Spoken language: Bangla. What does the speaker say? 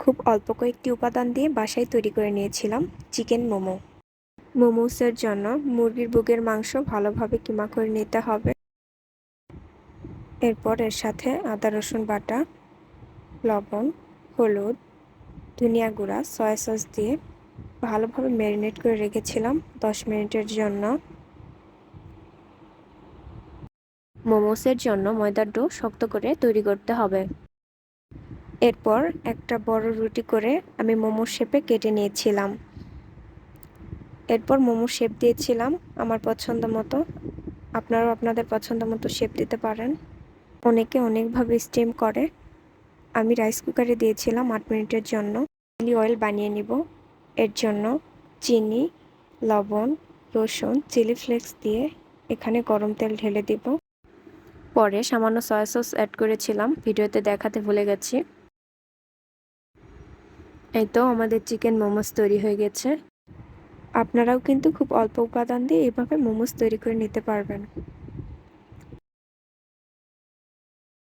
খুব অল্প কয়েকটি উপাদান দিয়ে বাসায় তৈরি করে নিয়েছিলাম চিকেন মোমো। মোমোসের জন্য মুরগির বুকের মাংস ভালোভাবে কিমা করে নিতে হবে। এরপর এর সাথে আদা রসুন বাটা, লবণ, হলুদ, ধনিয়া গুঁড়া, সয়া সস দিয়ে ভালোভাবে ম্যারিনেট করে রেখেছিলাম 10 মিনিটের জন্য। মোমোসের জন্য ময়দার ডো শক্ত করে তৈরি করতে হবে। এরপর একটা বড় রুটি করে আমি মোমোর শেপে কেটে নিয়েছিলাম। এরপর মোমোর শেপ দিয়েছিলাম আমার পছন্দ মতো। আপনারাও আপনাদের পছন্দ মতো শেপ দিতে পারেন। অনেকে অনেকভাবে স্টিম করে। আমি রাইস কুকারে দিয়েছিলাম 8 মিনিটের জন্য। চিলি অয়েল বানিয়ে নিব। এর জন্য চিনি, লবণ, রসুন, চিলি ফ্লেক্স দিয়ে এখানে গরম তেল ঢেলে দিব। পরে সামান্য সয়া সস অ্যাড করেছিলাম, ভিডিওতে দেখাতে ভুলে গেছি। এই তো আমাদের চিকেন মোমোস তৈরি হয়ে গেছে। আপনারাও কিন্তু খুব অল্প উপাদান দিয়ে এভাবে মোমোস তৈরি করে নিতে পারবেন।